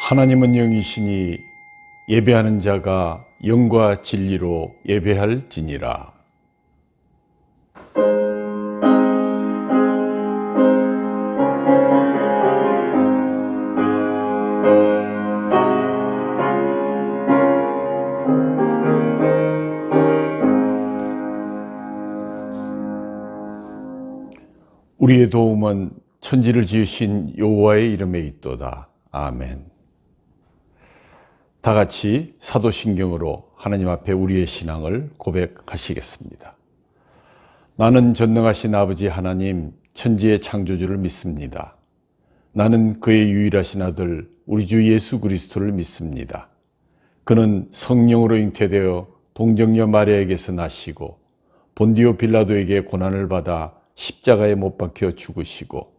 하나님은 영이시니 예배하는 자가 영과 진리로 예배할지니라. 우리의 도움은 천지를 지으신 여호와의 이름에 있도다. 아멘. 다 같이 사도신경으로 하나님 앞에 우리의 신앙을 고백하시겠습니다. 나는 전능하신 아버지 하나님, 천지의 창조주를 믿습니다. 나는 그의 유일하신 아들 우리 주 예수 그리스도를 믿습니다. 그는 성령으로 잉태되어 동정녀 마리아에게서 나시고 본디오 빌라도에게 고난을 받아 십자가에 못 박혀 죽으시고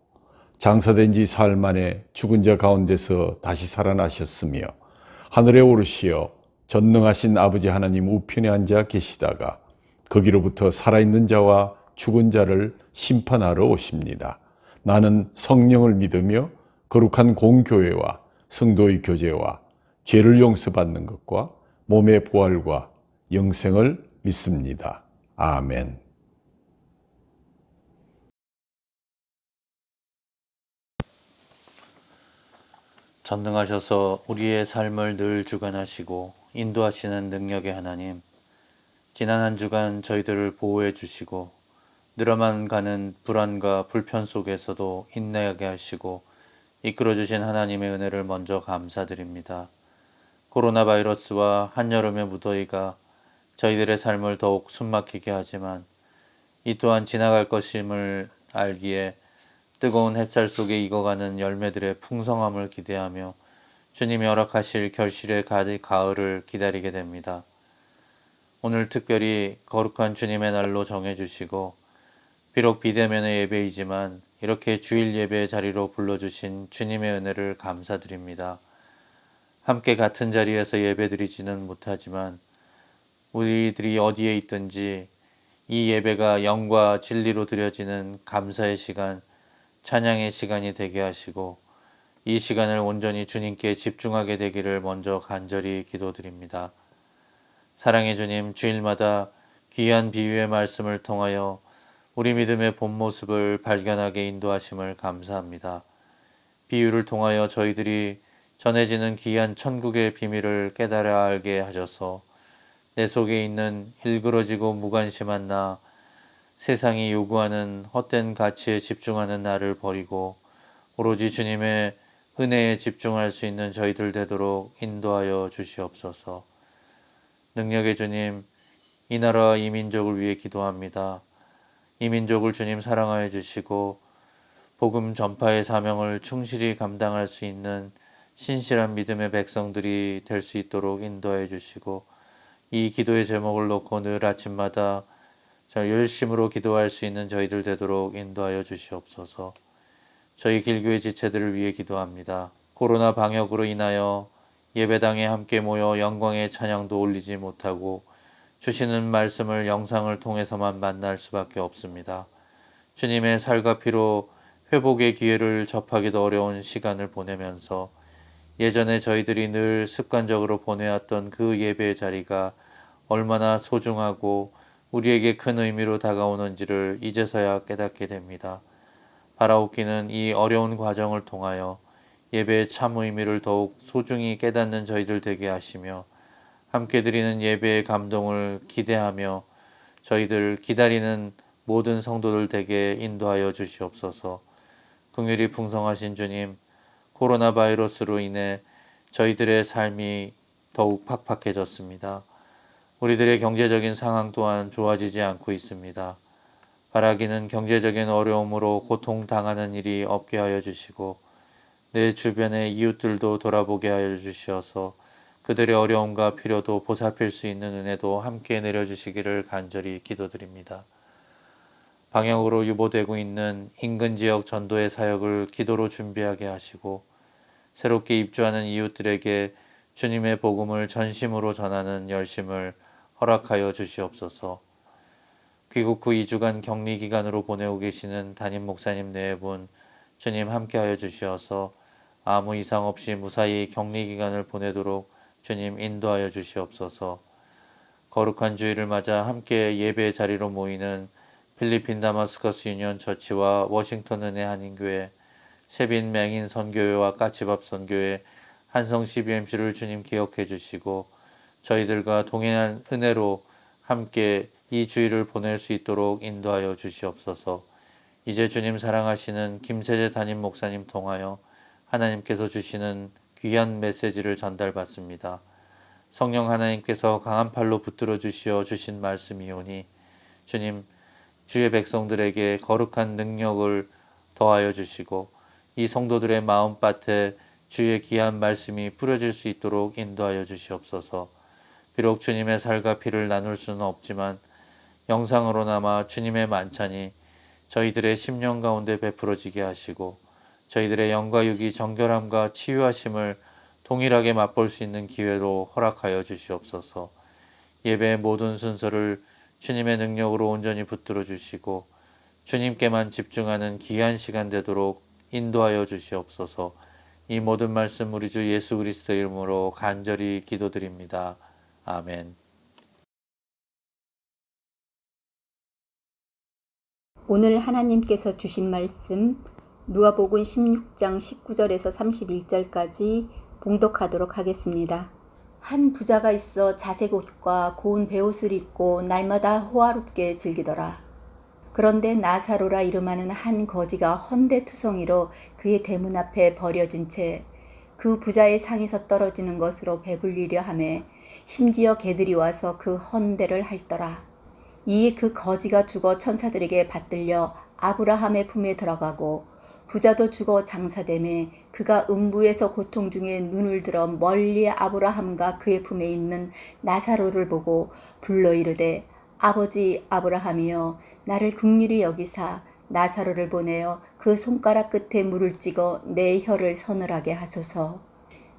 장사된 지 사흘 만에 죽은 자 가운데서 다시 살아나셨으며 하늘에 오르시어 전능하신 아버지 하나님 우편에 앉아 계시다가 거기로부터 살아있는 자와 죽은 자를 심판하러 오십니다. 나는 성령을 믿으며 거룩한 공교회와 성도의 교제와 죄를 용서받는 것과 몸의 부활과 영생을 믿습니다. 아멘. 전능하셔서 우리의 삶을 늘 주관하시고 인도하시는 능력의 하나님, 지난 한 주간 저희들을 보호해 주시고 늘어만 가는 불안과 불편 속에서도 인내하게 하시고 이끌어 주신 하나님의 은혜를 먼저 감사드립니다. 코로나 바이러스와 한여름의 무더위가 저희들의 삶을 더욱 숨막히게 하지만 이 또한 지나갈 것임을 알기에 뜨거운 햇살 속에 익어가는 열매들의 풍성함을 기대하며 주님이 허락하실 결실의 가을을 기다리게 됩니다. 오늘 특별히 거룩한 주님의 날로 정해주시고 비록 비대면의 예배이지만 이렇게 주일 예배의 자리로 불러주신 주님의 은혜를 감사드립니다. 함께 같은 자리에서 예배드리지는 못하지만 우리들이 어디에 있든지 이 예배가 영과 진리로 드려지는 감사의 시간, 찬양의 시간이 되게 하시고 이 시간을 온전히 주님께 집중하게 되기를 먼저 간절히 기도드립니다. 사랑의 주님, 주일마다 귀한 비유의 말씀을 통하여 우리 믿음의 본 모습을 발견하게 인도하심을 감사합니다. 비유를 통하여 저희들이 전해지는 귀한 천국의 비밀을 깨달아 알게 하셔서 내 속에 있는 일그러지고 무관심한 나, 세상이 요구하는 헛된 가치에 집중하는 나를 버리고 오로지 주님의 은혜에 집중할 수 있는 저희들 되도록 인도하여 주시옵소서. 능력의 주님, 이 나라와 이 민족을 위해 기도합니다. 이 민족을 주님 사랑하여 주시고 복음 전파의 사명을 충실히 감당할 수 있는 신실한 믿음의 백성들이 될 수 있도록 인도하여 주시고 이 기도의 제목을 놓고 늘 아침마다 열심으로 기도할 수 있는 저희들 되도록 인도하여 주시옵소서. 저희 길교의 지체들을 위해 기도합니다. 코로나 방역으로 인하여 예배당에 함께 모여 영광의 찬양도 올리지 못하고 주시는 말씀을 영상을 통해서만 만날 수밖에 없습니다. 주님의 살과 피로 회복의 기회를 접하기도 어려운 시간을 보내면서 예전에 저희들이 늘 습관적으로 보내왔던 그 예배의 자리가 얼마나 소중하고 우리에게 큰 의미로 다가오는지를 이제서야 깨닫게 됩니다. 바라옵기는 이 어려운 과정을 통하여 예배의 참 의미를 더욱 소중히 깨닫는 저희들 되게 하시며 함께 드리는 예배의 감동을 기대하며 저희들 기다리는 모든 성도들 되게 인도하여 주시옵소서. 긍휼이 풍성하신 주님, 코로나 바이러스로 인해 저희들의 삶이 더욱 팍팍해졌습니다. 우리들의 경제적인 상황 또한 좋아지지 않고 있습니다. 바라기는 경제적인 어려움으로 고통당하는 일이 없게 하여 주시고 내 주변의 이웃들도 돌아보게 하여 주시어서 그들의 어려움과 필요도 보살필 수 있는 은혜도 함께 내려주시기를 간절히 기도드립니다. 방역으로 유보되고 있는 인근 지역 전도의 사역을 기도로 준비하게 하시고 새롭게 입주하는 이웃들에게 주님의 복음을 전심으로 전하는 열심을 허락하여 주시옵소서. 귀국 후 2주간 격리기간으로 보내고 계시는 담임 목사님 네 분 주님 함께하여 주시어서 아무 이상 없이 무사히 격리 기간을 보내도록 주님 인도하여 주시옵소서. 거룩한 주일을 맞아 함께 예배 자리로 모이는 필리핀 다마스커스 유니온 처치와 워싱턴 은혜 한인교회, 세빈 맹인 선교회와 까치밥 선교회, 한성 CBMC를 주님 기억해 주시고 저희들과 동행한 은혜로 함께 이 주일을 보낼 수 있도록 인도하여 주시옵소서. 이제 주님 사랑하시는 김세재 담임 목사님 통하여 하나님께서 주시는 귀한 메시지를 전달받습니다. 성령 하나님께서 강한 팔로 붙들어 주시어 주신 말씀이오니 주님 주의 백성들에게 거룩한 능력을 더하여 주시고 이 성도들의 마음밭에 주의 귀한 말씀이 뿌려질 수 있도록 인도하여 주시옵소서. 비록 주님의 살과 피를 나눌 수는 없지만 영상으로나마 주님의 만찬이 저희들의 심령 가운데 베풀어지게 하시고 저희들의 영과 육이 정결함과 치유하심을 동일하게 맛볼 수 있는 기회로 허락하여 주시옵소서. 예배의 모든 순서를 주님의 능력으로 온전히 붙들어 주시고 주님께만 집중하는 귀한 시간 되도록 인도하여 주시옵소서. 이 모든 말씀 우리 주 예수 그리스도의 이름으로 간절히 기도드립니다. 아멘. 오늘 하나님께서 주신 말씀 누가복음 16장 19절에서 31절까지 봉독하도록 하겠습니다. 한 부자가 있어 자색 옷과 고운 베옷을 입고 날마다 호화롭게 즐기더라. 그런데 나사로라 이름하는 한 거지가 헌데투성이로 그의 대문 앞에 버려진 채 그 부자의 상에서 떨어지는 것으로 배불리려 하매 심지어 개들이 와서 그 헌대를 핥더라. 이에 그 거지가 죽어 천사들에게 받들려 아브라함의 품에 들어가고 부자도 죽어 장사되매 그가 음부에서 고통 중에 눈을 들어 멀리 아브라함과 그의 품에 있는 나사로를 보고 불러 이르되 아버지 아브라함이여 나를 긍휼히 여기사 나사로를 보내어 그 손가락 끝에 물을 찍어 내 혀를 서늘하게 하소서.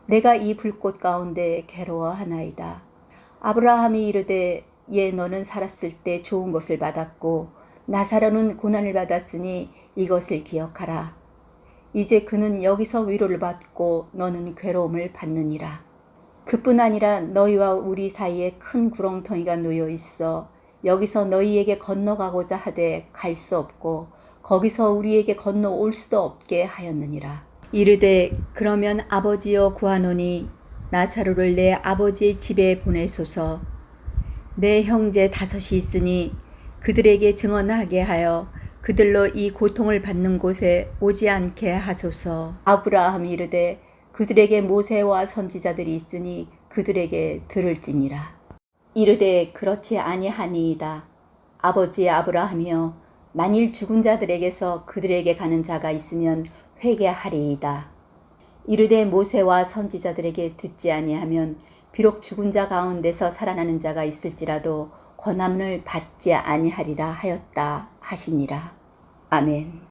내가 이 불꽃 가운데 괴로워하나이다. 아브라함이 이르되 예 너는 살았을 때 좋은 것을 받았고 나사로는 고난을 받았으니 이것을 기억하라. 이제 그는 여기서 위로를 받고 너는 괴로움을 받느니라. 그뿐 아니라 너희와 우리 사이에 큰 구렁텅이가 놓여 있어 여기서 너희에게 건너가고자 하되 갈 수 없고 거기서 우리에게 건너올 수도 없게 하였느니라. 이르되 그러면 아버지여 구하노니 나사로를 내 아버지의 집에 보내소서. 내 형제 5이 있으니 그들에게 증언하게 하여 그들로 이 고통을 받는 곳에 오지 않게 하소서. 아브라함이 이르되 그들에게 모세와 선지자들이 있으니 그들에게 들을지니라. 이르되 그렇지 아니하니이다. 아버지 아브라함이여 만일 죽은 자들에게서 그들에게 가는 자가 있으면 회개하리이다. 이르되 모세와 선지자들에게 듣지 아니하면 비록 죽은 자 가운데서 살아나는 자가 있을지라도 권함을 받지 아니하리라 하였다 하시니라. 아멘.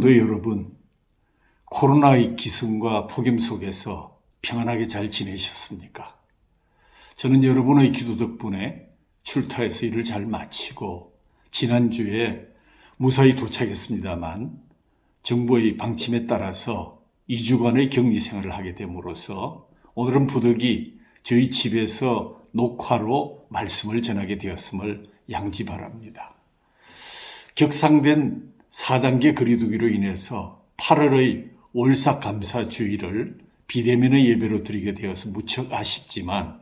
성도 여러분, 코로나의 기승과 폭염 속에서 평안하게 잘 지내셨습니까? 저는 여러분의 기도 덕분에 출타해서 일을 잘 마치고 지난주에 무사히 도착했습니다만 정부의 방침에 따라서 2주간의 격리 생활을 하게 됨으로써 오늘은 부득이 저희 집에서 녹화로 말씀을 전하게 되었음을 양지 바랍니다. 격상된 4단계 거리두기로 인해서 8월의 월삭감사주의를 비대면의 예배로 드리게 되어서 무척 아쉽지만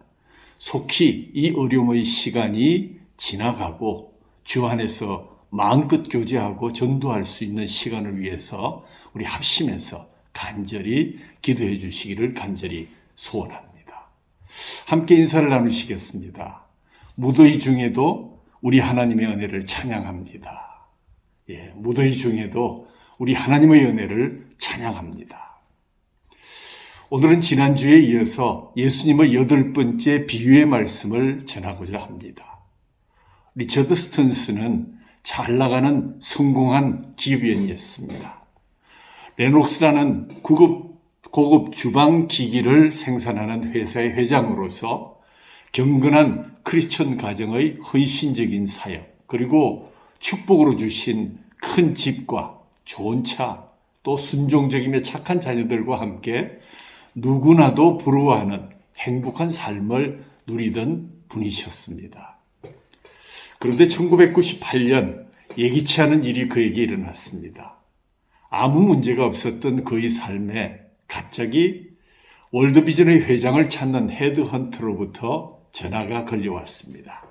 속히 이 어려움의 시간이 지나가고 주 안에서 마음껏 교제하고 전도할 수 있는 시간을 위해서 우리 합심해서 간절히 기도해 주시기를 간절히 소원합니다. 함께 인사를 나누시겠습니다. 무더위 중에도 우리 하나님의 은혜를 찬양합니다. 무더위 중에도 우리 하나님의 은혜를 찬양합니다. 오늘은 지난주에 이어서 예수님의 8번째 비유의 말씀을 전하고자 합니다. 리처드 스턴스는 잘 나가는 성공한 기업인이었습니다. 레녹스라는 고급 주방 기기를 생산하는 회사의 회장으로서 경건한 크리스천 가정의 헌신적인 사역, 그리고 축복으로 주신 큰 집과 좋은 차, 또 순종적이며 착한 자녀들과 함께 누구나도 부러워하는 행복한 삶을 누리던 분이셨습니다. 그런데 1998년 예기치 않은 일이 그에게 일어났습니다. 아무 문제가 없었던 그의 삶에 갑자기 월드비전의 회장을 찾는 헤드헌터로부터 전화가 걸려왔습니다.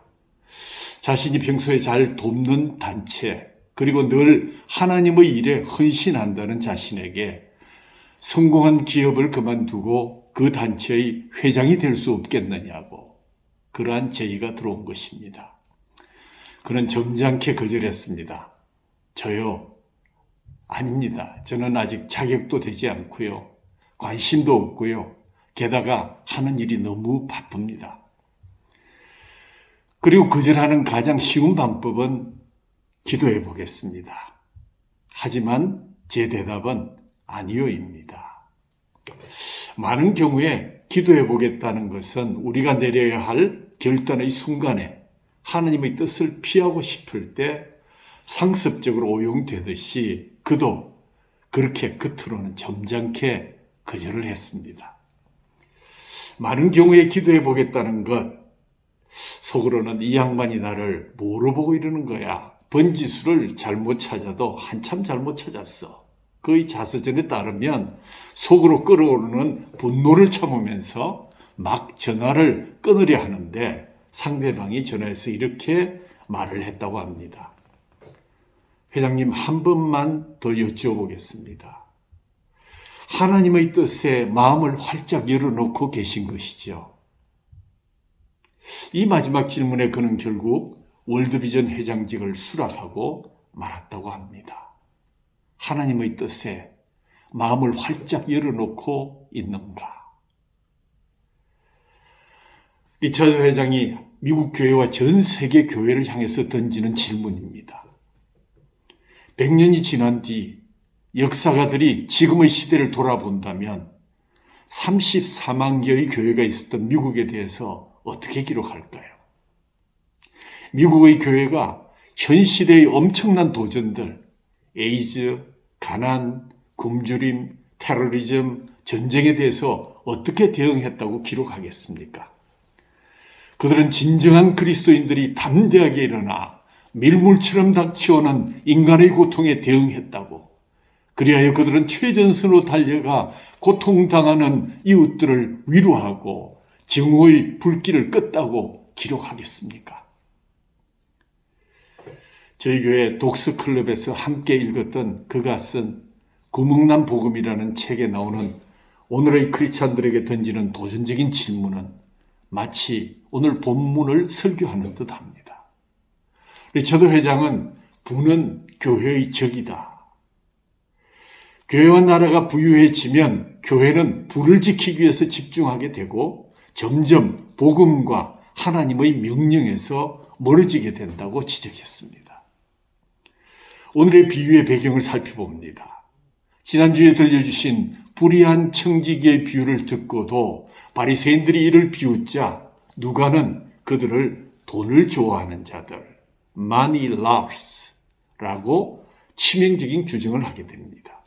자신이 평소에 잘 돕는 단체, 그리고 늘 하나님의 일에 헌신한다는 자신에게 성공한 기업을 그만두고 그 단체의 회장이 될 수 없겠느냐고 그러한 제의가 들어온 것입니다. 그는 점잖게 거절했습니다. 저요? 아닙니다. 저는 아직 자격도 되지 않고요. 관심도 없고요. 게다가 하는 일이 너무 바쁩니다. 그리고 거절하는 가장 쉬운 방법은 기도해 보겠습니다. 하지만 제 대답은 아니요입니다. 많은 경우에 기도해 보겠다는 것은 우리가 내려야 할 결단의 순간에 하나님의 뜻을 피하고 싶을 때 상습적으로 오용되듯이 그도 그렇게 겉으로는 점잖게 거절을 했습니다. 많은 경우에 기도해 보겠다는 것, 속으로는 이 양반이 나를 뭐로 보고 이러는 거야. 번지수를 잘못 찾아도 한참 잘못 찾았어. 그의 자서전에 따르면 속으로 끓어오르는 분노를 참으면서 막 전화를 끊으려 하는데 상대방이 전화해서 이렇게 말을 했다고 합니다. 회장님, 한 번만 더 여쭤보겠습니다. 하나님의 뜻에 마음을 활짝 열어놓고 계신 것이죠. 이 마지막 질문에 그는 결국 월드비전 회장직을 수락하고 말았다고 합니다. 하나님의 뜻에 마음을 활짝 열어놓고 있는가? 리처드 회장이 미국 교회와 전 세계 교회를 향해서 던지는 질문입니다. 100년이 지난 뒤 역사가들이 지금의 시대를 돌아본다면 34만 개의 교회가 있었던 미국에 대해서 어떻게 기록할까요? 미국의 교회가 현 시대의 엄청난 도전들, 에이즈, 가난, 굶주림, 테러리즘, 전쟁에 대해서 어떻게 대응했다고 기록하겠습니까? 그들은 진정한 그리스도인들이 담대하게 일어나 밀물처럼 닥쳐오는 인간의 고통에 대응했다고. 그리하여 그들은 최전선으로 달려가 고통당하는 이웃들을 위로하고 증오의 불길을 껐다고 기록하겠습니까? 저희 교회 독서클럽에서 함께 읽었던 그가 쓴 구멍난 복음이라는 책에 나오는 오늘의 크리스찬들에게 던지는 도전적인 질문은 마치 오늘 본문을 설교하는 듯합니다. 리처드 회장은 부는 교회의 적이다. 교회와 나라가 부유해지면 교회는 부를 지키기 위해서 집중하게 되고 점점 복음과 하나님의 명령에서 멀어지게 된다고 지적했습니다. 오늘의 비유의 배경을 살펴봅니다. 지난주에 들려주신 불의한 청지기의 비유를 듣고도 바리새인들이 이를 비웃자 누가는 그들을 돈을 좋아하는 자들, money lovers라고 치명적인 규정을 하게 됩니다.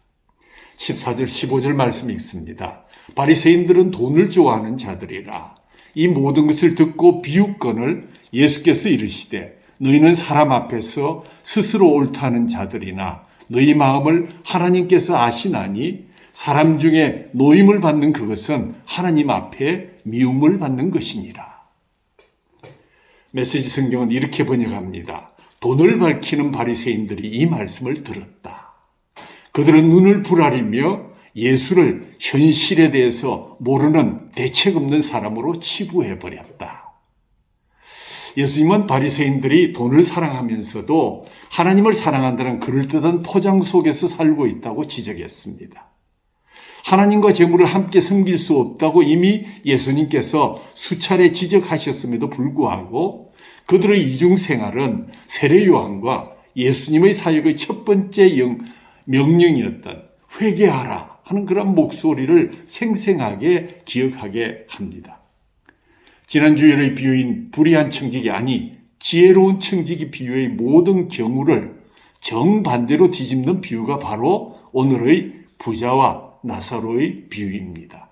14절, 15절 말씀이 있습니다. 바리새인들은 돈을 좋아하는 자들이라. 이 모든 것을 듣고 비웃건을 예수께서 이르시되 너희는 사람 앞에서 스스로 옳다는 자들이나 너희 마음을 하나님께서 아시나니 사람 중에 노임을 받는 그것은 하나님 앞에 미움을 받는 것이니라. 메시지 성경은 이렇게 번역합니다. 돈을 밝히는 바리새인들이 이 말씀을 들었다. 그들은 눈을 부라리며 예수를 현실에 대해서 모르는 대책 없는 사람으로 치부해버렸다. 예수님은 바리새인들이 돈을 사랑하면서도 하나님을 사랑한다는 그럴듯한 포장 속에서 살고 있다고 지적했습니다. 하나님과 재물을 함께 섬길 수 없다고 이미 예수님께서 수차례 지적하셨음에도 불구하고 그들의 이중생활은 세례요한과 예수님의 사역의 첫 번째 명령이었던 회개하라 하는 그런 목소리를 생생하게 기억하게 합니다. 지난주의 비유인 불의한 청지기 아니 지혜로운 청지기 비유의 모든 경우를 정반대로 뒤집는 비유가 바로 오늘의 부자와 나사로의 비유입니다.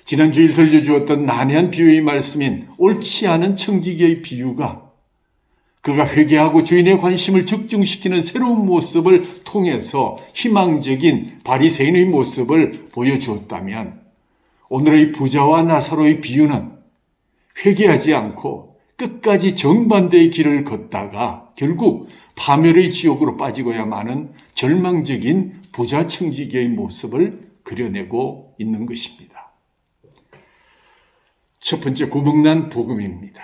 지난주일 들려주었던 난해한 비유의 말씀인 옳지 않은 청지기의 비유가 그가 회개하고 주인의 관심을 집중시키는 새로운 모습을 통해서 희망적인 바리새인의 모습을 보여주었다면 오늘의 부자와 나사로의 비유는 회개하지 않고 끝까지 정반대의 길을 걷다가 결국 파멸의 지옥으로 빠지고야 마는 절망적인 부자 청지기의 모습을 그려내고 있는 것입니다. 첫 번째, 구멍난 복음입니다.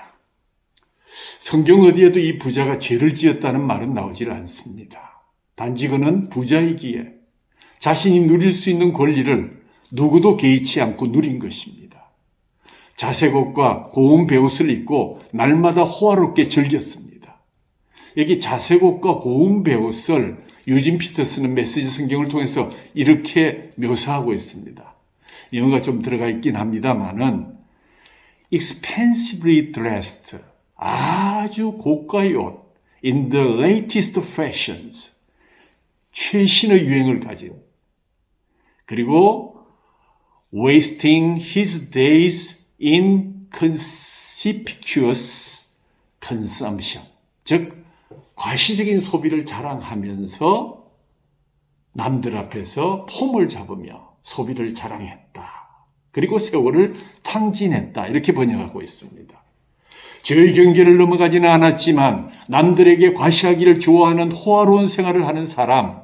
성경 어디에도 이 부자가 죄를 지었다는 말은 나오질 않습니다. 단지 그는 부자이기에 자신이 누릴 수 있는 권리를 누구도 개의치 않고 누린 것입니다. 자색 옷과 고운 베옷을 입고 날마다 호화롭게 즐겼습니다. 여기 자색 옷과 고운 베옷을 유진 피터스는 메시지 성경을 통해서 이렇게 묘사하고 있습니다. 영어가 좀 들어가 있긴 합니다만은 expensively dressed, 아주 고가의 옷, in the latest fashions, 최신의 유행을 가진, 그리고 wasting his days in conspicuous consumption, 즉 과시적인 소비를 자랑하면서 남들 앞에서 폼을 잡으며 소비를 자랑했다. 그리고 세월을 탕진했다. 이렇게 번역하고 있습니다. 죄의 경계를 넘어가지는 않았지만 남들에게 과시하기를 좋아하는 호화로운 생활을 하는 사람,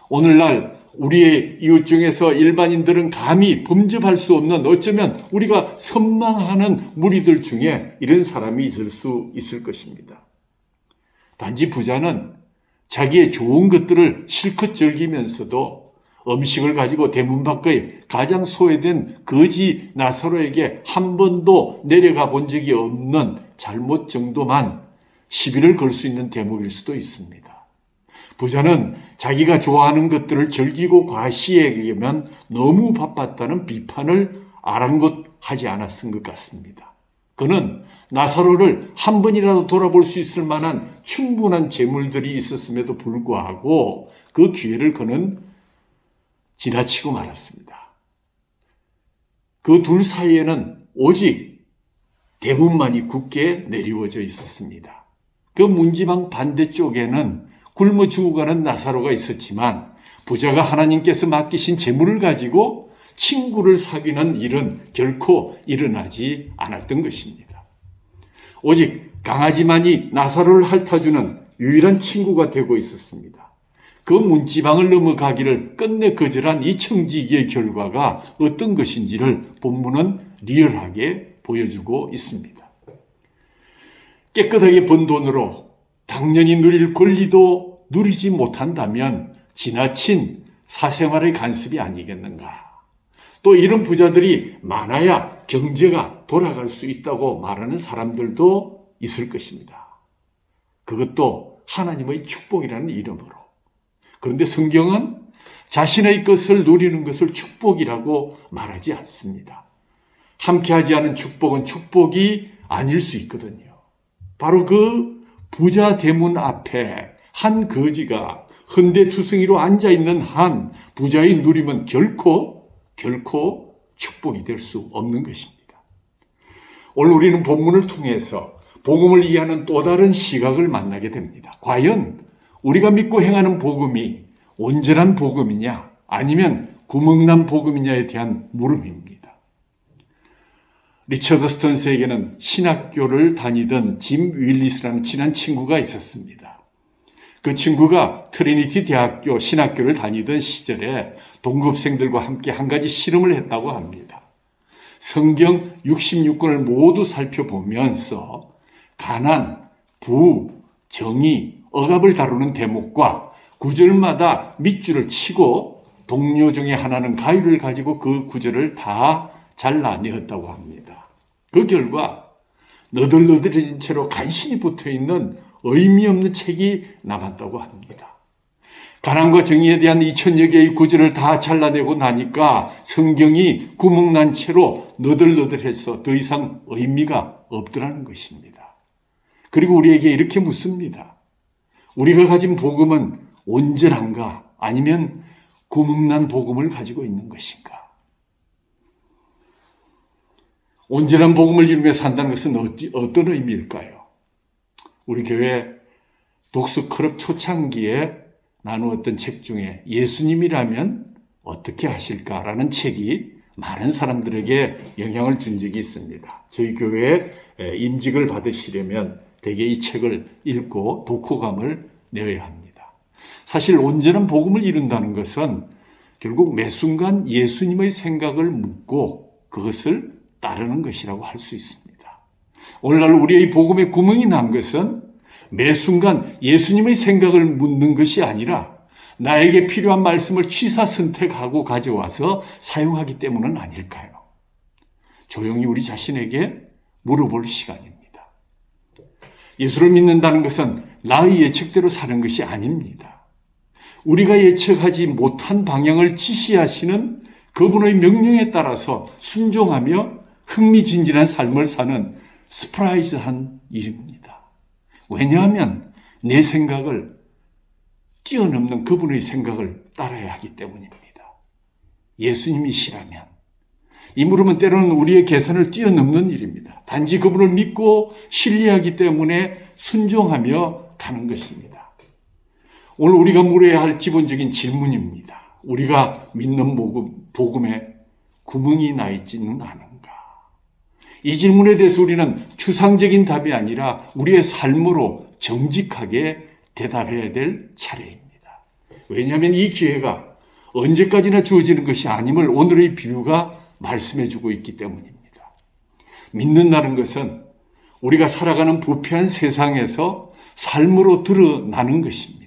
오늘날 우리의 이웃 중에서 일반인들은 감히 범접할 수 없는 어쩌면 우리가 선망하는 무리들 중에 이런 사람이 있을 수 있을 것입니다. 단지 부자는 자기의 좋은 것들을 실컷 즐기면서도 음식을 가지고 대문 밖의 가장 소외된 거지 나사로에게 한 번도 내려가 본 적이 없는 잘못 정도만 시비를 걸 수 있는 대목일 수도 있습니다. 부자는 자기가 좋아하는 것들을 즐기고 과시하기에만 너무 바빴다는 비판을 아랑곳하지 않았은 것 같습니다. 그는 나사로를 한 번이라도 돌아볼 수 있을 만한 충분한 재물들이 있었음에도 불구하고 그 기회를 그는 지나치고 말았습니다. 그 둘 사이에는 오직 대문만이 굳게 내리워져 있었습니다. 그 문지방 반대쪽에는 굶어 죽어가는 나사로가 있었지만 부자가 하나님께서 맡기신 재물을 가지고 친구를 사귀는 일은 결코 일어나지 않았던 것입니다. 오직 강아지만이 나사로를 핥아주는 유일한 친구가 되고 있었습니다. 그 문지방을 넘어가기를 끝내 거절한 이 청지기의 결과가 어떤 것인지를 본문은 리얼하게 보여주고 있습니다. 깨끗하게 번 돈으로 당연히 누릴 권리도 누리지 못한다면 지나친 사생활의 간섭이 아니겠는가. 또 이런 부자들이 많아야 경제가 돌아갈 수 있다고 말하는 사람들도 있을 것입니다. 그것도 하나님의 축복이라는 이름으로. 그런데 성경은 자신의 것을 누리는 것을 축복이라고 말하지 않습니다. 함께하지 않은 축복은 축복이 아닐 수 있거든요. 바로 그 부자 대문 앞에 한 거지가 헌데투성이로 앉아있는 한 부자의 누림은 결코 축복이 될 수 없는 것입니다. 오늘 우리는 본문을 통해서 복음을 이해하는 또 다른 시각을 만나게 됩니다. 과연 우리가 믿고 행하는 복음이 온전한 복음이냐 아니면 구멍난 복음이냐에 대한 물음입니다. 리처드 스턴스에게는 신학교를 다니던 짐 윌리스라는 친한 친구가 있었습니다. 그 친구가 트리니티 대학교 신학교를 다니던 시절에 동급생들과 함께 한 가지 실험을 했다고 합니다. 성경 66권을 모두 살펴보면서 가난, 부, 정의, 억압을 다루는 대목과 구절마다 밑줄을 치고 동료 중에 하나는 가위를 가지고 그 구절을 다 잘라내었다고 합니다. 그 결과 너덜너덜해진 채로 간신히 붙어있는 의미 없는 책이 남았다고 합니다. 가난과 정의에 대한 2000여 개의 구절을 다 잘라내고 나니까 성경이 구멍난 채로 너덜너덜해서 더 이상 의미가 없더라는 것입니다. 그리고 우리에게 이렇게 묻습니다. 우리가 가진 복음은 온전한가 아니면 구멍난 복음을 가지고 있는 것인가? 온전한 복음을 이루며 산다는 것은 어떤 의미일까요? 우리 교회 독서 클럽 초창기에 나누었던 책 중에 예수님이라면 어떻게 하실까라는 책이 많은 사람들에게 영향을 준 적이 있습니다. 저희 교회에 임직을 받으시려면 대개 이 책을 읽고 독후감을 내어야 합니다. 사실 온전한 복음을 이룬다는 것은 결국 매 순간 예수님의 생각을 묻고 그것을 따르는 것이라고 할 수 있습니다. 오늘날 우리의 복음에 구멍이 난 것은 매 순간 예수님의 생각을 묻는 것이 아니라 나에게 필요한 말씀을 취사선택하고 가져와서 사용하기 때문은 아닐까요? 조용히 우리 자신에게 물어볼 시간입니다. 예수를 믿는다는 것은 나의 예측대로 사는 것이 아닙니다. 우리가 예측하지 못한 방향을 지시하시는 그분의 명령에 따라서 순종하며 흥미진진한 삶을 사는 스프라이즈한 일입니다. 왜냐하면 내 생각을 뛰어넘는 그분의 생각을 따라야 하기 때문입니다. 예수님이시라면 이 물음은 때로는 우리의 계산을 뛰어넘는 일입니다. 단지 그분을 믿고 신뢰하기 때문에 순종하며 가는 것입니다. 오늘 우리가 물어야 할 기본적인 질문입니다. 우리가 믿는 복음에 구멍이 나 있지는 않은가? 이 질문에 대해서 우리는 추상적인 답이 아니라 우리의 삶으로 정직하게 대답해야 될 차례입니다. 왜냐하면 이 기회가 언제까지나 주어지는 것이 아님을 오늘의 비유가 말씀해주고 있기 때문입니다. 믿는다는 것은 우리가 살아가는 부패한 세상에서 삶으로 드러나는 것입니다.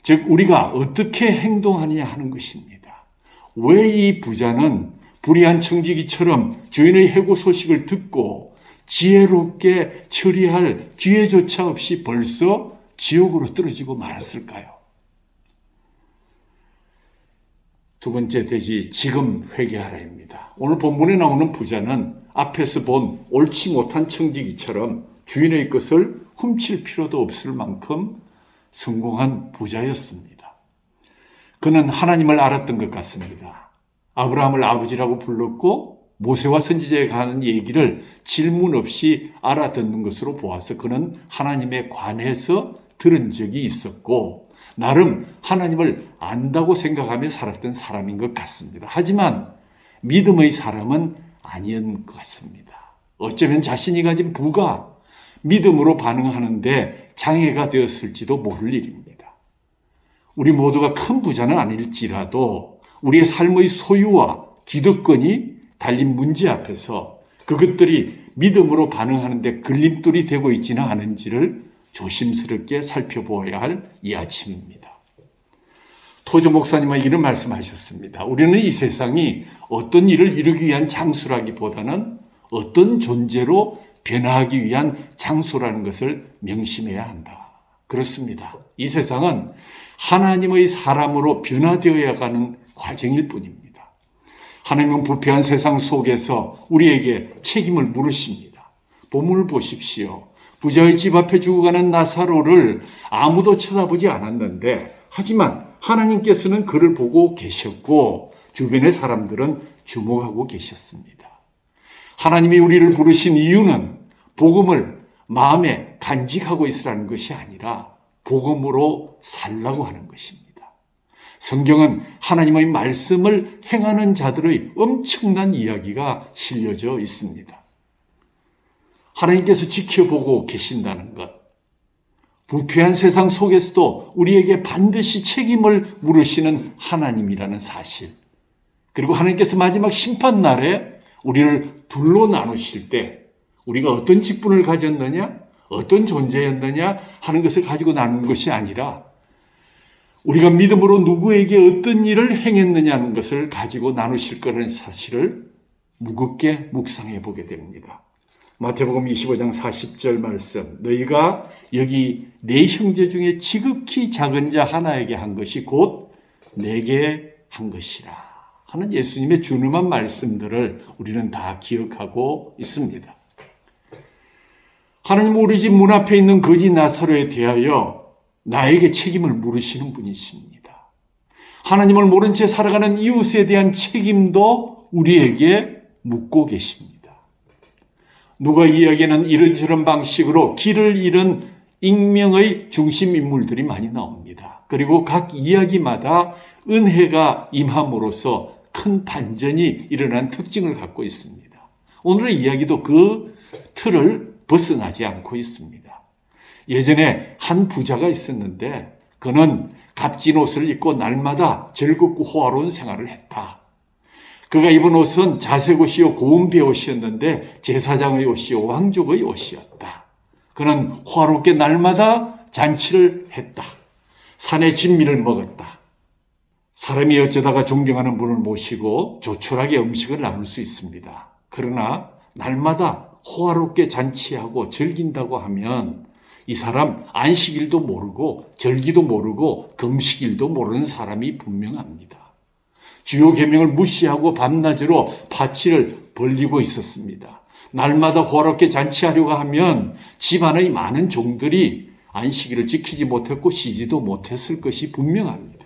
즉 우리가 어떻게 행동하느냐 하는 것입니다. 왜 이 부자는 불의한 청지기처럼 주인의 해고 소식을 듣고 지혜롭게 처리할 기회조차 없이 벌써 지옥으로 떨어지고 말았을까요? 두 번째 대지 지금 회개하라입니다. 오늘 본문에 나오는 부자는 앞에서 본 옳지 못한 청지기처럼 주인의 것을 훔칠 필요도 없을 만큼 성공한 부자였습니다. 그는 하나님을 알았던 것 같습니다. 아브라함을 아버지라고 불렀고 모세와 선지자에 관한 얘기를 질문 없이 알아듣는 것으로 보아서 그는 하나님에 관해서 들은 적이 있었고 나름 하나님을 안다고 생각하며 살았던 사람인 것 같습니다. 하지만 믿음의 사람은 아니었던 것 같습니다. 어쩌면 자신이 가진 부가 믿음으로 반응하는데 장애가 되었을지도 모를 일입니다. 우리 모두가 큰 부자는 아닐지라도 우리의 삶의 소유와 기득권이 달린 문제 앞에서 그것들이 믿음으로 반응하는데 걸림돌이 되고 있지는 않은지를 조심스럽게 살펴보아야 할 이 아침입니다. 토조 목사님은 이런 말씀하셨습니다. 우리는 이 세상이 어떤 일을 이루기 위한 장소라기보다는 어떤 존재로 변화하기 위한 장소라는 것을 명심해야 한다. 그렇습니다. 이 세상은 하나님의 사람으로 변화되어야 가는 과정일 뿐입니다. 하나님은 부패한 세상 속에서 우리에게 책임을 물으십니다. 본문을 보십시오. 부자의 집 앞에 죽어가는 나사로를 아무도 쳐다보지 않았는데, 하지만 하나님께서는 그를 보고 계셨고 주변의 사람들은 주목하고 계셨습니다. 하나님이 우리를 부르신 이유는 복음을 마음에 간직하고 있으라는 것이 아니라 복음으로 살라고 하는 것입니다. 성경은 하나님의 말씀을 행하는 자들의 엄청난 이야기가 실려져 있습니다. 하나님께서 지켜보고 계신다는 것, 부패한 세상 속에서도 우리에게 반드시 책임을 물으시는 하나님이라는 사실, 그리고 하나님께서 마지막 심판날에 우리를 둘로 나누실 때 우리가 어떤 직분을 가졌느냐, 어떤 존재였느냐 하는 것을 가지고 나누는 것이 아니라 우리가 믿음으로 누구에게 어떤 일을 행했느냐는 것을 가지고 나누실 거라는 사실을 무겁게 묵상해 보게 됩니다. 마태복음 25장 40절 말씀, 너희가 여기 네 형제 중에 지극히 작은 자 하나에게 한 것이 곧 내게 한 것이라 하는 예수님의 준엄한 말씀들을 우리는 다 기억하고 있습니다. 하나님은 우리 집 문 앞에 있는 거지 나사로에 대하여 나에게 책임을 물으시는 분이십니다. 하나님을 모른 채 살아가는 이웃에 대한 책임도 우리에게 묻고 계십니다. 누가 이야기는 이런저런 방식으로 길을 잃은 익명의 중심 인물들이 많이 나옵니다. 그리고 각 이야기마다 은혜가 임함으로써 큰 반전이 일어난 특징을 갖고 있습니다. 오늘의 이야기도 그 틀을 벗어나지 않고 있습니다. 예전에 한 부자가 있었는데 그는 값진 옷을 입고 날마다 즐겁고 호화로운 생활을 했다. 그가 입은 옷은 자색 옷이요 고운 배옷이었는데 제사장의 옷이요 왕족의 옷이었다. 그는 호화롭게 날마다 잔치를 했다. 산의 진미를 먹었다. 사람이 어쩌다가 존경하는 분을 모시고 조촐하게 음식을 나눌 수 있습니다. 그러나 날마다 호화롭게 잔치하고 즐긴다고 하면 이 사람 안식일도 모르고 절기도 모르고 금식일도 모르는 사람이 분명합니다. 주요 계명을 무시하고 밤낮으로 파티를 벌리고 있었습니다. 날마다 호화롭게 잔치하려고 하면 집안의 많은 종들이 안식일을 지키지 못했고 쉬지도 못했을 것이 분명합니다.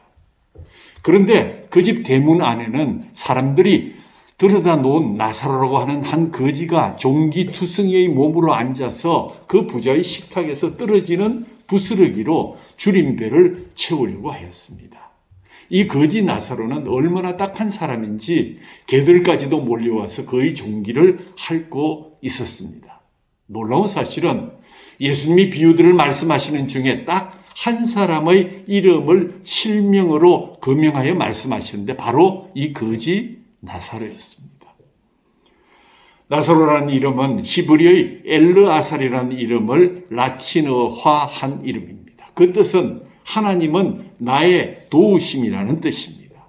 그런데 그 집 대문 안에는 사람들이 들여다 놓은 나사로라고 하는 한 거지가 종기투성이의 몸으로 앉아서 그 부자의 식탁에서 떨어지는 부스러기로 줄임배를 채우려고 하였습니다. 이 거지 나사로는 얼마나 딱한 사람인지 개들까지도 몰려와서 그의 종기를 핥고 있었습니다. 놀라운 사실은 예수님이 비유들을 말씀하시는 중에 딱 한 사람의 이름을 실명으로 거명하여 말씀하시는데 바로 이 거지 나사로였습니다. 나사로라는 이름은 히브리의 엘르아살이라는 이름을 라틴어화한 이름입니다. 그 뜻은 하나님은 나의 도우심이라는 뜻입니다.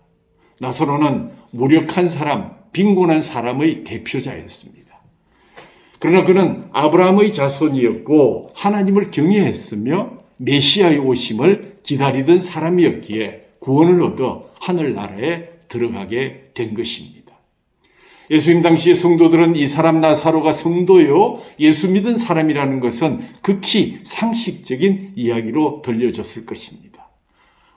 나사로는 무력한 사람, 빈곤한 사람의 대표자였습니다. 그러나 그는 아브라함의 자손이었고 하나님을 경외했으며 메시아의 오심을 기다리던 사람이었기에 구원을 얻어 하늘나라에 들어가게 된 것입니다. 예수님 당시의 성도들은 이 사람 나사로가 성도요 예수 믿은 사람이라는 것은 극히 상식적인 이야기로 들려졌을 것입니다.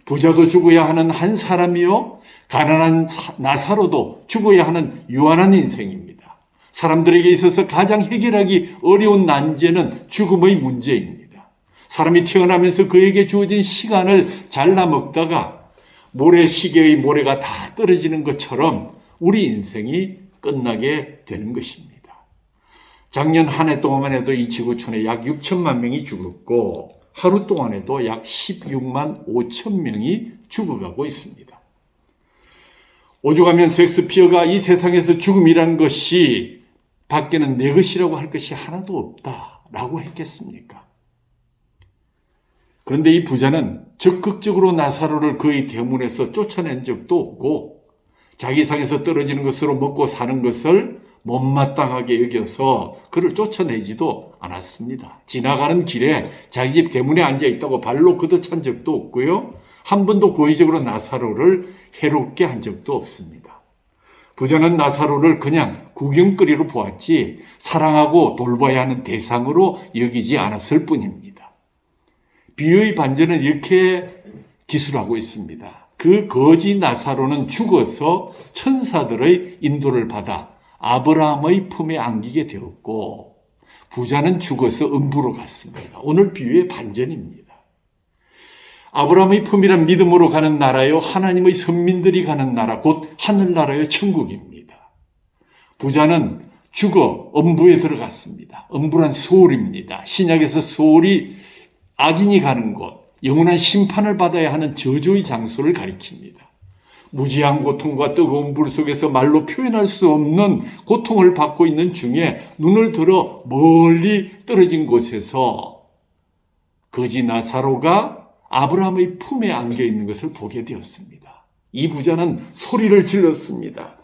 부자도 죽어야 하는 한 사람이요 가난한 나사로도 죽어야 하는 유한한 인생입니다. 사람들에게 있어서 가장 해결하기 어려운 난제는 죽음의 문제입니다. 사람이 태어나면서 그에게 주어진 시간을 잘라먹다가 모래시계의 모래가 다 떨어지는 것처럼 우리 인생이 끝나게 되는 것입니다. 작년 한 해 동안만 해도 이 지구촌에 약 6천만 명이 죽었고 하루 동안에도 약 16만 5천 명이 죽어가고 있습니다. 오죽하면 셰익스피어가 이 세상에서 죽음이란 것이 밖에는 내 것이라고 할 것이 하나도 없다라고 했겠습니까? 그런데 이 부자는 적극적으로 나사로를 그의 대문에서 쫓아낸 적도 없고 자기 상에서 떨어지는 것으로 먹고 사는 것을 못마땅하게 여겨서 그를 쫓아내지도 않았습니다. 지나가는 길에 자기 집 대문에 앉아 있다고 발로 걷어찬 적도 없고요. 한 번도 고의적으로 나사로를 해롭게 한 적도 없습니다. 부자는 나사로를 그냥 구경거리로 보았지 사랑하고 돌봐야 하는 대상으로 여기지 않았을 뿐입니다. 비유의 반전은 이렇게 기술하고 있습니다. 그 거지 나사로는 죽어서 천사들의 인도를 받아 아브라함의 품에 안기게 되었고, 부자는 죽어서 음부로 갔습니다. 오늘 비유의 반전입니다. 아브라함의 품이란 믿음으로 가는 나라요, 하나님의 선민들이 가는 나라, 곧 하늘나라요, 천국입니다. 부자는 죽어 음부에 들어갔습니다. 음부란 소울입니다. 신약에서 소울이 악인이 가는 곳, 영원한 심판을 받아야 하는 저주의 장소를 가리킵니다. 무지한 고통과 뜨거운 불 속에서 말로 표현할 수 없는 고통을 받고 있는 중에 눈을 들어 멀리 떨어진 곳에서 거지 나사로가 아브라함의 품에 안겨 있는 것을 보게 되었습니다. 이 부자는 소리를 질렀습니다.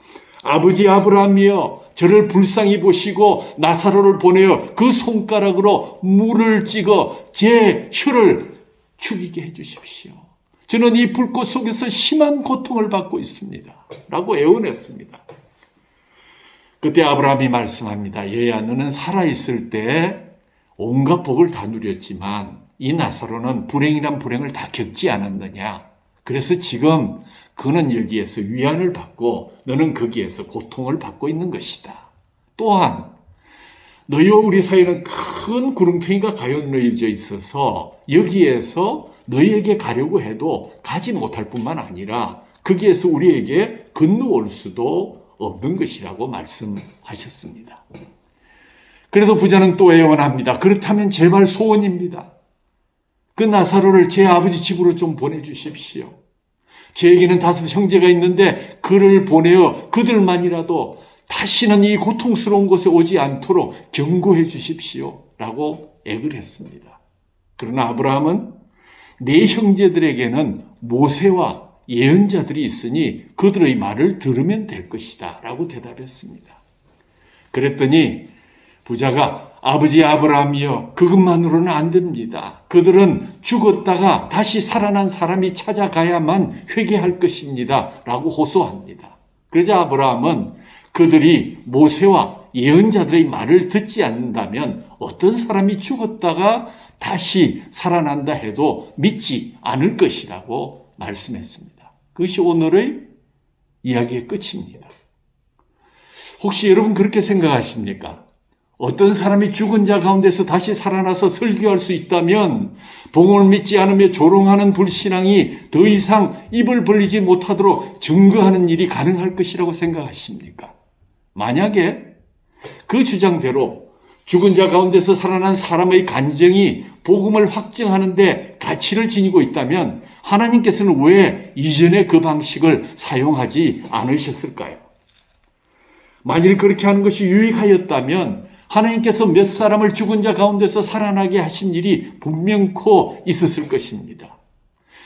아버지 아브라함이여, 저를 불쌍히 보시고 나사로를 보내어 그 손가락으로 물을 찍어 제 혀를 죽이게 해주십시오. 저는 이 불꽃 속에서 심한 고통을 받고 있습니다. 라고 애원했습니다. 그때 아브라함이 말씀합니다. 얘야, 너는 살아있을 때 온갖 복을 다 누렸지만 이 나사로는 불행이란 불행을 다 겪지 않았느냐. 그래서 지금 그는 여기에서 위안을 받고 너는 거기에서 고통을 받고 있는 것이다. 또한 너희와 우리 사이에는 큰 구름탱이가 가연놓여져 있어서 여기에서 너희에게 가려고 해도 가지 못할 뿐만 아니라 거기에서 우리에게 건너올 수도 없는 것이라고 말씀하셨습니다. 그래도 부자는 또 애원합니다. 그렇다면 제발 소원입니다. 그 나사로를 제 아버지 집으로 좀 보내주십시오. 저에게는 5 형제가 있는데 그를 보내어 그들만이라도 다시는 이 고통스러운 곳에 오지 않도록 경고해 주십시오. 라고 애를 했습니다. 그러나 아브라함은 내 형제들에게는 모세와 예언자들이 있으니 그들의 말을 들으면 될 것이다. 라고 대답했습니다. 그랬더니 부자가 아버지 아브라함이여, 그것만으로는 안 됩니다. 그들은 죽었다가 다시 살아난 사람이 찾아가야만 회개할 것입니다. 라고 호소합니다. 그러자 아브라함은 그들이 모세와 예언자들의 말을 듣지 않는다면 어떤 사람이 죽었다가 다시 살아난다 해도 믿지 않을 것이라고 말씀했습니다. 그것이 오늘의 이야기의 끝입니다. 혹시 여러분 그렇게 생각하십니까? 어떤 사람이 죽은 자 가운데서 다시 살아나서 설교할 수 있다면 복음을 믿지 않으며 조롱하는 불신앙이 더 이상 입을 벌리지 못하도록 증거하는 일이 가능할 것이라고 생각하십니까? 만약에 그 주장대로 죽은 자 가운데서 살아난 사람의 간증이 복음을 확증하는데 가치를 지니고 있다면 하나님께서는 왜 이전에 그 방식을 사용하지 않으셨을까요? 만일 그렇게 하는 것이 유익하였다면 하나님께서 몇 사람을 죽은 자 가운데서 살아나게 하신 일이 분명코 있었을 것입니다.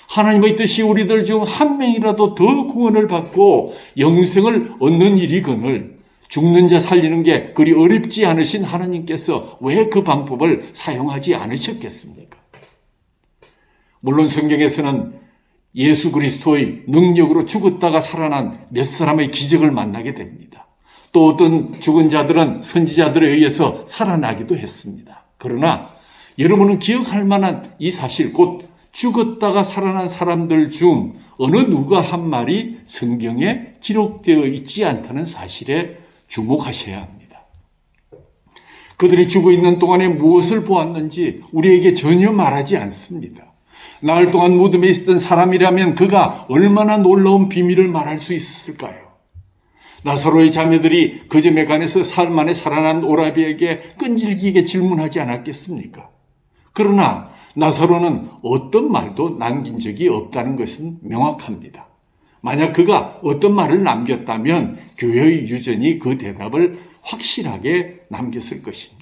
하나님의 뜻이 우리들 중 한 명이라도 더 구원을 받고 영생을 얻는 일이거늘 죽는 자 살리는 게 그리 어렵지 않으신 하나님께서 왜 그 방법을 사용하지 않으셨겠습니까? 물론 성경에서는 예수 그리스도의 능력으로 죽었다가 살아난 몇 사람의 기적을 만나게 됩니다. 또 어떤 죽은 자들은 선지자들에 의해서 살아나기도 했습니다. 그러나 여러분은 기억할 만한 이 사실, 곧 죽었다가 살아난 사람들 중 어느 누가 한 말이 성경에 기록되어 있지 않다는 사실에 주목하셔야 합니다. 그들이 죽어 있는 동안에 무엇을 보았는지 우리에게 전혀 말하지 않습니다. 나흘 동안 무덤에 있었던 사람이라면 그가 얼마나 놀라운 비밀을 말할 수 있었을까요? 나사로의 자매들이 그 점에 관해서 사흘 만에 살아난 오라비에게 끈질기게 질문하지 않았겠습니까? 그러나 나사로는 어떤 말도 남긴 적이 없다는 것은 명확합니다. 만약 그가 어떤 말을 남겼다면 교회의 유전이 그 대답을 확실하게 남겼을 것입니다.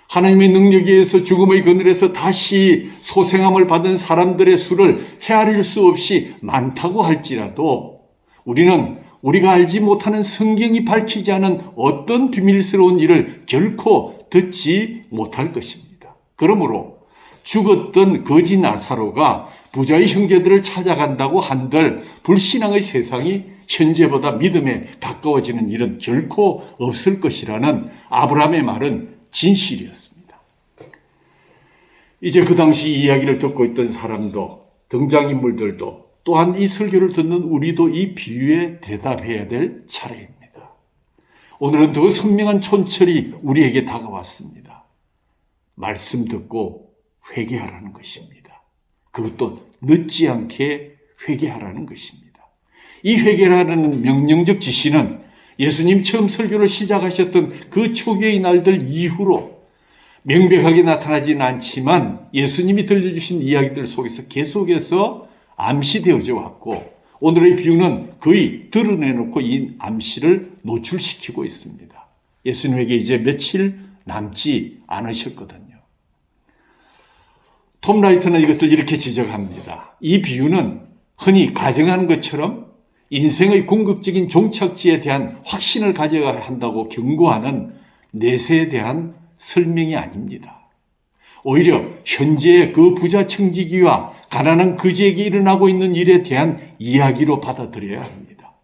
하나님의 능력에 의해서 죽음의 그늘에서 다시 소생함을 받은 사람들의 수를 헤아릴 수 없이 많다고 할지라도 우리는 우리가 알지 못하는 성경이 밝히지 않은 어떤 비밀스러운 일을 결코 듣지 못할 것입니다. 그러므로 죽었던 거지 나사로가 부자의 형제들을 찾아간다고 한들 불신앙의 세상이 현재보다 믿음에 가까워지는 일은 결코 없을 것이라는 아브라함의 말은 진실이었습니다. 이제 그 당시 이야기를 듣고 있던 사람도, 등장인물들도, 또한 이 설교를 듣는 우리도 이 비유에 대답해야 될 차례입니다. 오늘은 더 선명한 촌철이 우리에게 다가왔습니다. 말씀 듣고 회개하라는 것입니다. 그것도 늦지 않게 회개하라는 것입니다. 이 회개라는 명령적 지시는 예수님 처음 설교를 시작하셨던 그 초기의 날들 이후로 명백하게 나타나지는 않지만 예수님이 들려주신 이야기들 속에서 계속해서 암시되어져 왔고, 오늘의 비유는 거의 드러내놓고 이 암시를 노출시키고 있습니다. 예수님에게 이제 며칠 남지 않으셨거든요. 톰 라이트는 이것을 이렇게 지적합니다. 이 비유는 흔히 가정하는 것처럼 인생의 궁극적인 종착지에 대한 확신을 가져야 한다고 경고하는 내세에 대한 설명이 아닙니다. 오히려 현재의 그 부자 청지기와 가난한 그지에게 일어나고 있는 일에 대한 이야기로 받아들여야 합니다.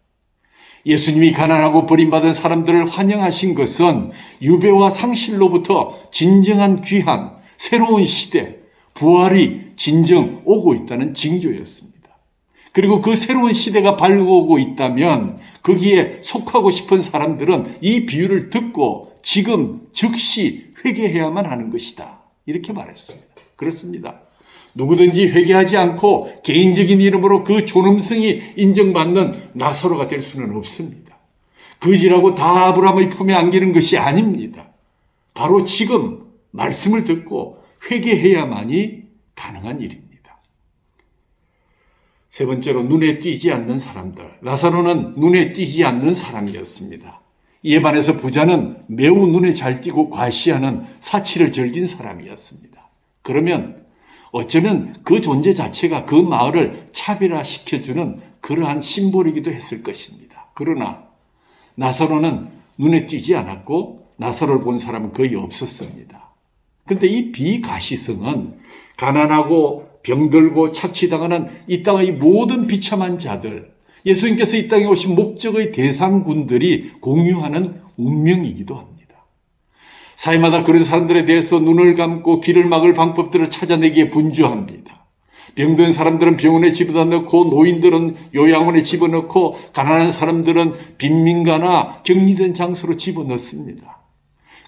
예수님이 가난하고 버림받은 사람들을 환영하신 것은 유배와 상실로부터 진정한 귀한 새로운 시대, 부활이 진정 오고 있다는 징조였습니다. 그리고 그 새로운 시대가 밝아오고 있다면 거기에 속하고 싶은 사람들은 이 비유를 듣고 지금 즉시 회개해야만 하는 것이다. 이렇게 말했습니다. 그렇습니다. 누구든지 회개하지 않고 개인적인 이름으로 그 존엄성이 인정받는 나사로가 될 수는 없습니다. 거지라고 다 아브라함의 품에 안기는 것이 아닙니다. 바로 지금 말씀을 듣고 회개해야만이 가능한 일입니다. 세 번째로, 눈에 띄지 않는 사람들. 나사로는 눈에 띄지 않는 사람이었습니다. 이에 반해서 부자는 매우 눈에 잘 띄고 과시하는 사치를 즐긴 사람이었습니다. 그러면 어쩌면 그 존재 자체가 그 마을을 차별화시켜주는 그러한 심볼이기도 했을 것입니다. 그러나 나사로는 눈에 띄지 않았고 나사로를 본 사람은 거의 없었습니다. 그런데 이 비가시성은 가난하고 병들고 착취당하는 이 땅의 모든 비참한 자들, 예수님께서 이 땅에 오신 목적의 대상군들이 공유하는 운명이기도 합니다. 사회마다 그런 사람들에 대해서 눈을 감고 귀를 막을 방법들을 찾아내기에 분주합니다. 병든 사람들은 병원에 집어다 넣고, 노인들은 요양원에 집어넣고, 가난한 사람들은 빈민가나 격리된 장소로 집어넣습니다.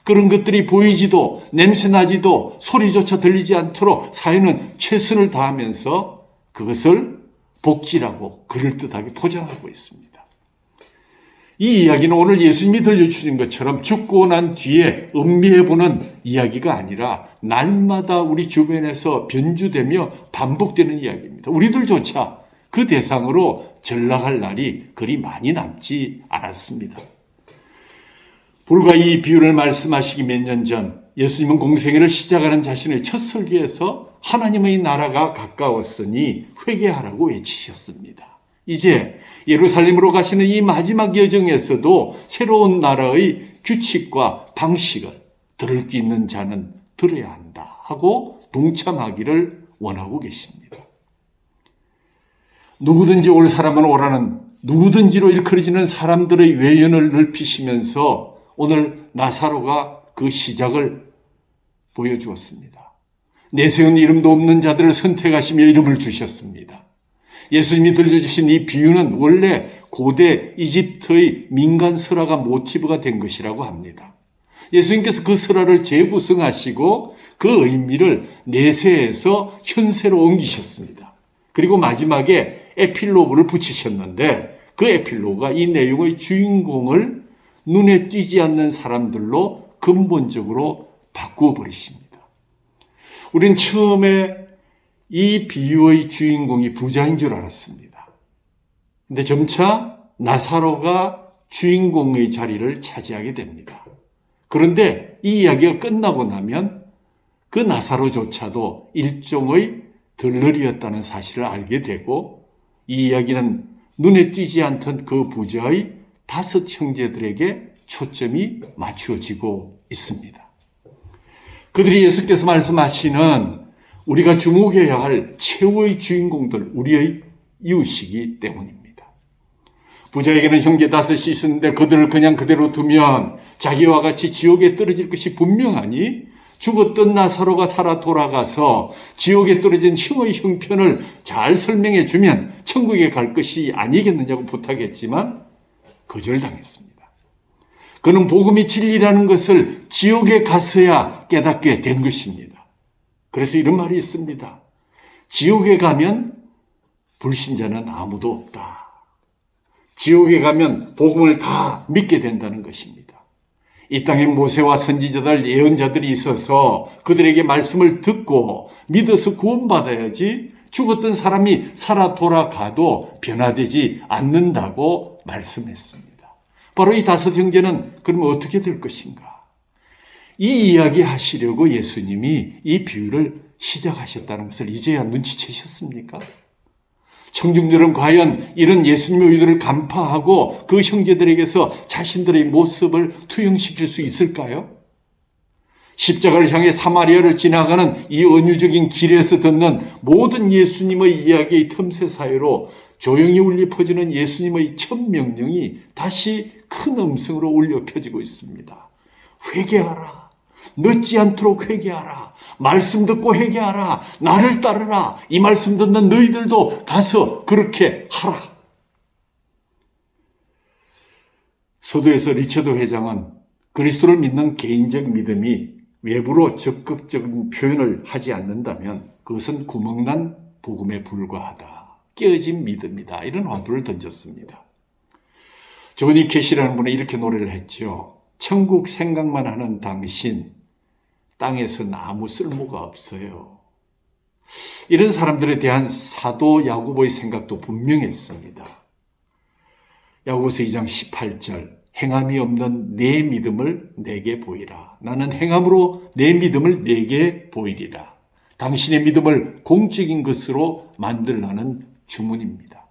그런 것들이 보이지도 냄새나지도 소리조차 들리지 않도록 사회는 최선을 다하면서 그것을 복지라고 그럴듯하게 포장하고 있습니다. 이 이야기는 오늘 예수님이 들려주신 것처럼 죽고 난 뒤에 음미해보는 이야기가 아니라 날마다 우리 주변에서 변주되며 반복되는 이야기입니다. 우리들조차 그 대상으로 전락할 날이 그리 많이 남지 않았습니다. 불과 이 비유를 말씀하시기 몇 년 전 예수님은 공생애를 시작하는 자신의 첫 설교에서 하나님의 나라가 가까웠으니 회개하라고 외치셨습니다. 이제 예루살렘으로 가시는 이 마지막 여정에서도 새로운 나라의 규칙과 방식을 들을 수 있는 자는 들어야 한다 하고 동참하기를 원하고 계십니다. 누구든지 올 사람은 오라는 누구든지로 일컬어지는 사람들의 외연을 넓히시면서 오늘 나사로가 그 시작을 보여주었습니다. 내세운 이름도 없는 자들을 선택하시며 이름을 주셨습니다. 예수님이 들려주신 이 비유는 원래 고대 이집트의 민간 설화가 모티브가 된 것이라고 합니다. 예수님께서 그 설화를 재구성하시고 그 의미를 내세에서 현세로 옮기셨습니다. 그리고 마지막에 에필로그를 붙이셨는데 그 에필로그가 이 내용의 주인공을 눈에 띄지 않는 사람들로 근본적으로 바꾸어 버리십니다. 우린 처음에 이 비유의 주인공이 부자인 줄 알았습니다. 근데 점차 나사로가 주인공의 자리를 차지하게 됩니다. 그런데 이 이야기가 끝나고 나면 그 나사로조차도 일종의 들러리였다는 사실을 알게 되고, 이 이야기는 눈에 띄지 않던 그 부자의 5 형제들에게 초점이 맞추어지고 있습니다. 그들이 예수께서 말씀하시는 우리가 주목해야 할 최후의 주인공들, 우리의 이웃이기 때문입니다. 부자에게는 형제 5이 있었는데 그들을 그냥 그대로 두면 자기와 같이 지옥에 떨어질 것이 분명하니 죽었던 나사로가 살아 돌아가서 지옥에 떨어진 형의 형편을 잘 설명해 주면 천국에 갈 것이 아니겠느냐고 부탁했지만 거절당했습니다. 그는 복음이 진리라는 것을 지옥에 가서야 깨닫게 된 것입니다. 그래서 이런 말이 있습니다. 지옥에 가면 불신자는 아무도 없다. 지옥에 가면 복음을 다 믿게 된다는 것입니다. 이 땅에 모세와 선지자들, 예언자들이 있어서 그들에게 말씀을 듣고 믿어서 구원받아야지 죽었던 사람이 살아 돌아가도 변화되지 않는다고 말씀했습니다. 바로 이 5 형제는 그러면 어떻게 될 것인가? 이 이야기 하시려고 예수님이 이 비유를 시작하셨다는 것을 이제야 눈치채셨습니까? 청중들은 과연 이런 예수님의 의도를 간파하고 그 형제들에게서 자신들의 모습을 투영시킬 수 있을까요? 십자가를 향해 사마리아를 지나가는 이 은유적인 길에서 듣는 모든 예수님의 이야기의 틈새 사이로 조용히 울려 퍼지는 예수님의 첫 명령이 다시 큰 음성으로 울려 펴지고 있습니다. 회개하라. 늦지 않도록 회개하라. 말씀 듣고 회개하라. 나를 따르라. 이 말씀 듣는 너희들도 가서 그렇게 하라. 서두에서 리처드 회장은 그리스도를 믿는 개인적 믿음이 외부로 적극적인 표현을 하지 않는다면 그것은 구멍난 복음에 불과하다. 깨어진 믿음이다. 이런 화두를 던졌습니다. 조니 캐시라는 분이 이렇게 노래를 했죠. 천국 생각만 하는 당신, 땅에서는 아무 쓸모가 없어요. 이런 사람들에 대한 사도 야고보의 생각도 분명했습니다. 야고보서 2장 18절, 행함이 없는 내 믿음을 내게 보이라. 나는 행함으로 내 믿음을 내게 보이리라. 당신의 믿음을 공적인 것으로 만들라는 주문입니다.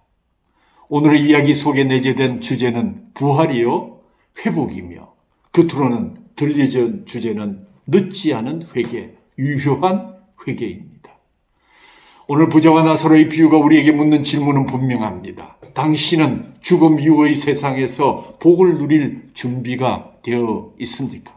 오늘의 이야기 속에 내재된 주제는 부활이요 회복이며 끝으로는 들려진 주제는 늦지 않은 회개, 유효한 회개입니다. 오늘 부자와 나사로의 비유가 우리에게 묻는 질문은 분명합니다. 당신은 죽음 이후의 세상에서 복을 누릴 준비가 되어 있습니까?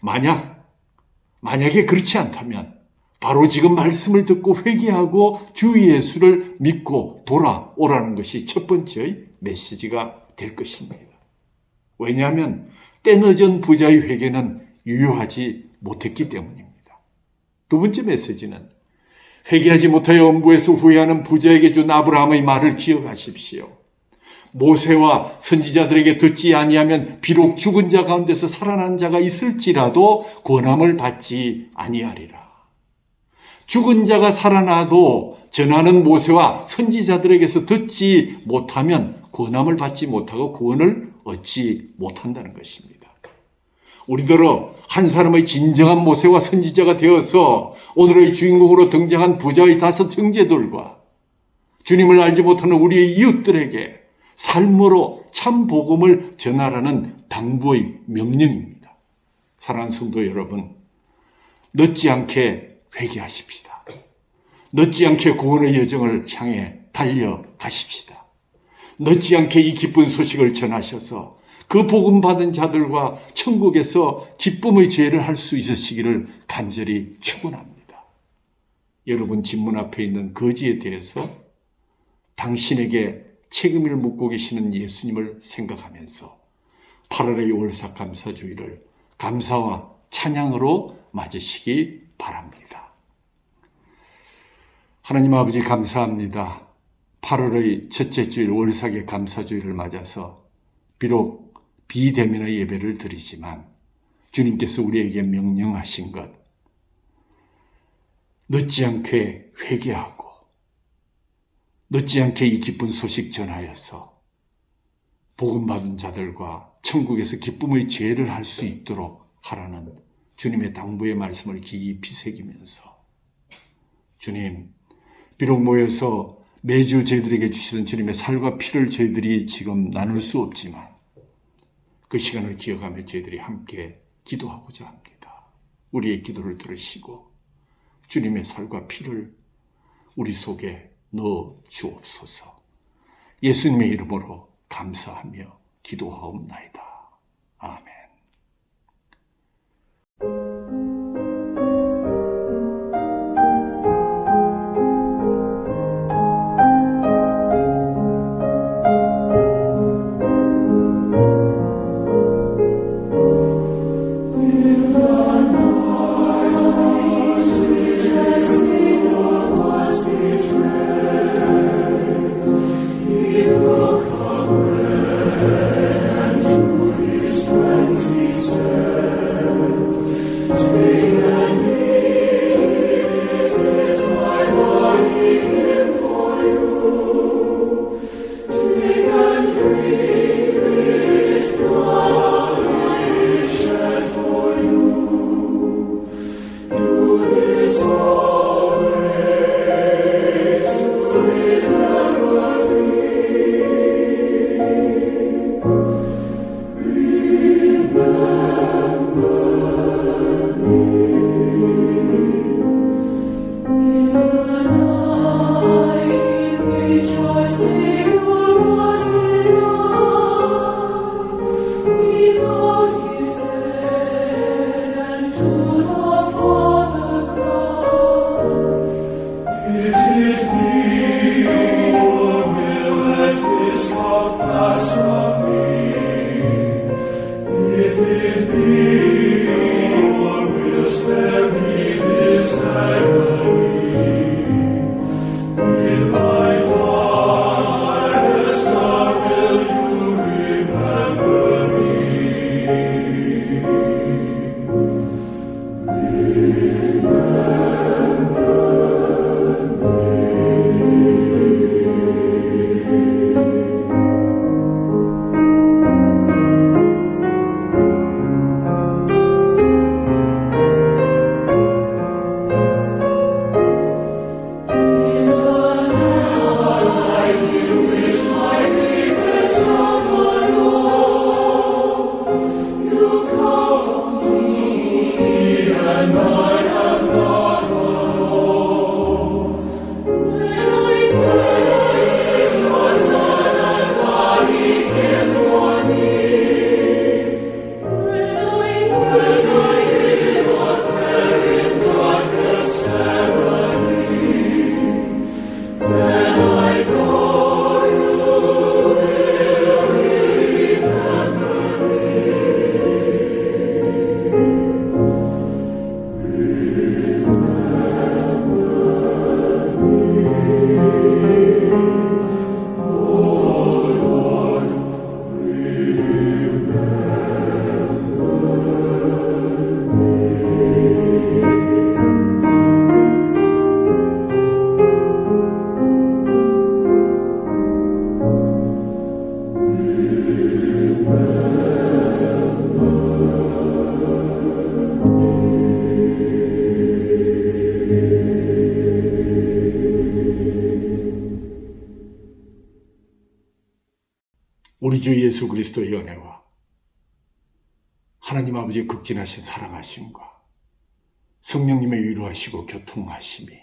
만약에 그렇지 않다면 바로 지금 말씀을 듣고 회개하고 주 예수를 믿고 돌아오라는 것이 첫 번째의 메시지가 될 것입니다. 왜냐하면 때늦은 부자의 회개는 유효하지 못했기 때문입니다. 두 번째 메시지는 회개하지 못하여 엄부에서 후회하는 부자에게 준 아브라함의 말을 기억하십시오. 모세와 선지자들에게 듣지 아니하면 비록 죽은 자 가운데서 살아난 자가 있을지라도 권함을 받지 아니하리라. 죽은 자가 살아나도 전하는 모세와 선지자들에게서 듣지 못하면 권함을 받지 못하고 구원을 얻지 못한다는 것입니다. 우리들은 한 사람의 진정한 모세와 선지자가 되어서 오늘의 주인공으로 등장한 부자의 5 형제들과 주님을 알지 못하는 우리의 이웃들에게 삶으로 참 복음을 전하라는 당부의 명령입니다. 사랑하는 성도 여러분, 늦지 않게 회개하십시다. 늦지 않게 구원의 여정을 향해 달려가십시다. 늦지 않게 이 기쁜 소식을 전하셔서 그 복음 받은 자들과 천국에서 기쁨의 제를 할 수 있으시기를 간절히 축원합니다. 여러분 집 문 앞에 있는 거지에 대해서 당신에게 책임을 묻고 계시는 예수님을 생각하면서 8월의 월삭 감사주의를 감사와 찬양으로 맞으시기 바랍니다. 하나님 아버지 감사합니다. 8월의 첫째 주일 월삭의 감사주의를 맞아서 비록 비대면의 예배를 드리지만 주님께서 우리에게 명령하신 것, 늦지 않게 회개하고 늦지 않게 이 기쁜 소식 전하여서 복음받은 자들과 천국에서 기쁨의 제를 할 수 있도록 하라는 주님의 당부의 말씀을 깊이 새기면서 주님, 비록 모여서 매주 저희들에게 주시는 주님의 살과 피를 저희들이 지금 나눌 수 없지만 그 시간을 기억하며 저희들이 함께 기도하고자 합니다. 우리의 기도를 들으시고 주님의 살과 피를 우리 속에 넣어 주옵소서. 예수님의 이름으로 감사하며 기도하옵나이다. 아멘. 우리 주 예수 그리스도의 은혜와 하나님 아버지의 극진하신 사랑하심과 성령님의 위로하시고 교통하심이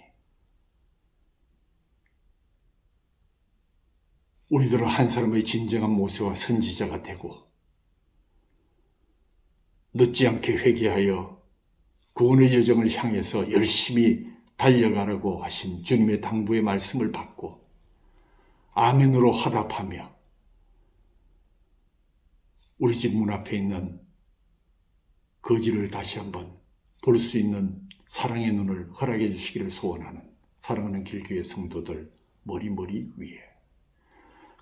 우리들은 한 사람의 진정한 모세와 선지자가 되고 늦지 않게 회개하여 구원의 여정을 향해서 열심히 달려가라고 하신 주님의 당부의 말씀을 받고 아멘으로 화답하며 우리 집 문 앞에 있는 거지를 다시 한번 볼 수 있는 사랑의 눈을 허락해 주시기를 소원하는 사랑하는 길교회 성도들 머리머리 위에,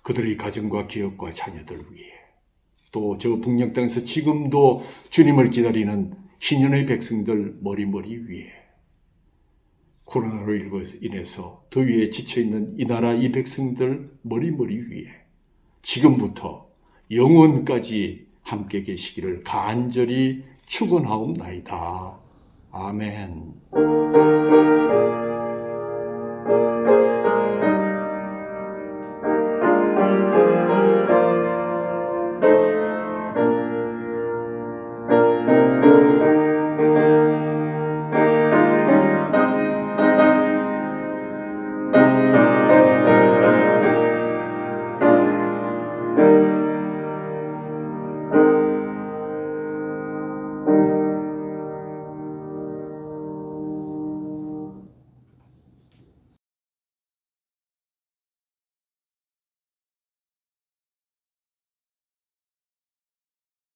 그들의 가정과 기업과 자녀들 위에, 또 저 북녘 땅에서 지금도 주님을 기다리는 희년의 백성들 머리머리 위에, 코로나로 인해서 더위에 지쳐있는 이 나라 이 백성들 머리머리 위에 지금부터 영원까지 함께 계시기를 간절히 축원하옵나이다. 아멘.